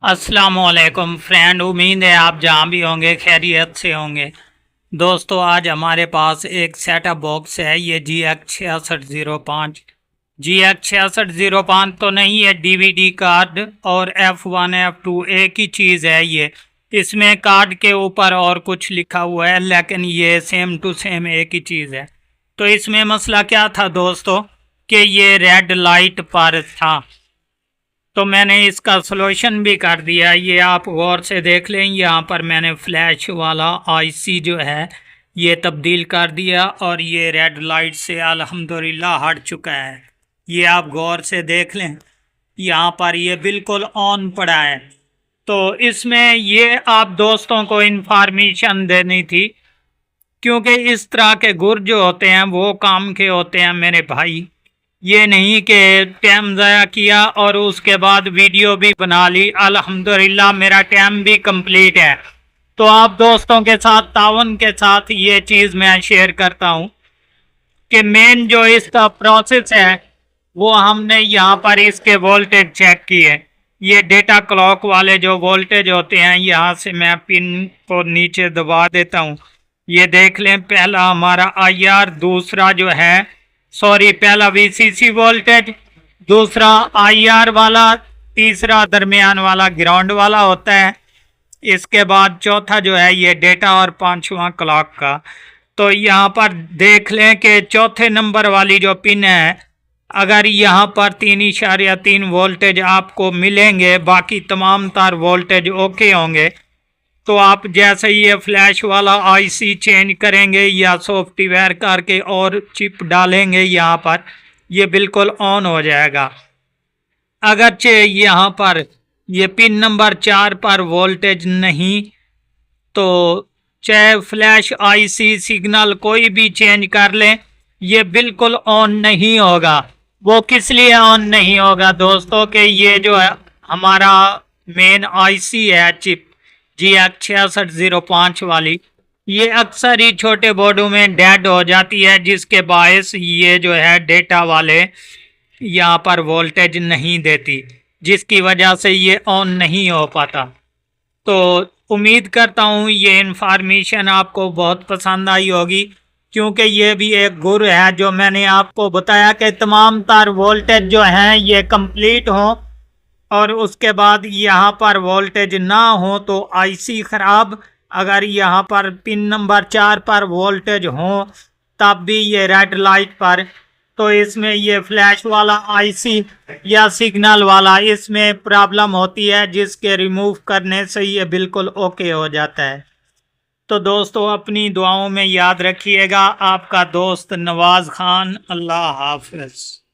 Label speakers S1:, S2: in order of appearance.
S1: अस्सलामुअलैकुम फ्रेंड, उम्मीद है आप जहाँ भी होंगे खैरियत से होंगे। दोस्तों, आज हमारे पास एक सेटअप बॉक्स है। ये GX6605। GX6605 तो नहीं है, डीवीडी कार्ड और F1 F2 एक ही चीज़ है। ये इसमें कार्ड के ऊपर और कुछ लिखा हुआ है, लेकिन ये सेम टू सेम एक ही चीज़ है। तो इसमें मसला क्या था दोस्तों कि ये रेड लाइट पर था, तो मैंने इसका सॉल्यूशन भी कर दिया। ये आप गौर से देख लें, यहाँ पर मैंने फ्लैश वाला आईसी जो है ये तब्दील कर दिया और ये रेड लाइट से अल्हम्दुलिल्लाह हट चुका है। ये आप गौर से देख लें, यहाँ पर ये बिल्कुल ऑन पड़ा है। तो इसमें ये आप दोस्तों को इन्फॉर्मेशन देनी थी, क्योंकि इस तरह के गुर जो होते हैं वो काम के होते हैं मेरे भाई। ये नहीं कि टाइम ज़ाया किया और उसके बाद वीडियो भी बना ली। अल्हम्दुलिल्लाह मेरा टाइम भी कंप्लीट है। तो आप दोस्तों के साथ तावन के साथ ये चीज़ मैं शेयर करता हूँ कि मेन जो इसका प्रोसेस है वो हमने यहाँ पर इसके वोल्टेज चेक किए। ये डेटा क्लॉक वाले जो वोल्टेज होते हैं, यहाँ से मैं पिन को नीचे दबा देता हूँ। ये देख लें, पहला हमारा IR, दूसरा जो है पहला VCC वोल्टेज, दूसरा IR वाला, तीसरा दरमियान वाला ग्राउंड वाला होता है। इसके बाद चौथा जो है ये डेटा और पांचवा क्लॉक का। तो यहाँ पर देख लें कि चौथे नंबर वाली जो पिन है, अगर यहाँ पर 3.3 वोल्टेज आपको मिलेंगे, बाकी तमाम तार वोल्टेज ओके होंगे, तो आप जैसे ही ये फ्लैश वाला आईसी चेंज करेंगे या सॉफ्टवेयर करके और चिप डालेंगे यहाँ पर, ये बिल्कुल ऑन हो जाएगा। अगरचे यहाँ पर ये पिन नंबर 4 पर वोल्टेज नहीं, तो चाहे फ्लैश आईसी सिग्नल कोई भी चेंज कर लें, ये बिल्कुल ऑन नहीं होगा। वो किस लिए ऑन नहीं होगा दोस्तों कि ये जो है हमारा मेन आईसी है, चिप GX6605 वाली, ये अक्सर ही छोटे बोर्डों में डेड हो जाती है, जिसके बायस ये जो है डेटा वाले यहाँ पर वोल्टेज नहीं देती, जिसकी वजह से ये ऑन नहीं हो पाता। तो उम्मीद करता हूँ ये इन्फॉर्मेशन आपको बहुत पसंद आई होगी, क्योंकि ये भी एक गुर है जो मैंने आपको बताया कि तमाम तार वोल्टेज जो हैं ये कंप्लीट हों और उसके बाद यहाँ पर वोल्टेज ना हो तो आईसी ख़राब। अगर यहाँ पर पिन नंबर 4 पर वोल्टेज हो तब भी ये रेड लाइट पर, तो इसमें ये फ्लैश वाला आईसी या सिग्नल वाला इसमें प्रॉब्लम होती है, जिसके रिमूव करने से ये बिल्कुल ओके हो जाता है। तो दोस्तों, अपनी दुआओं में याद रखिएगा। आपका दोस्त नवाज़ खान। अल्लाह हाफ़िज़।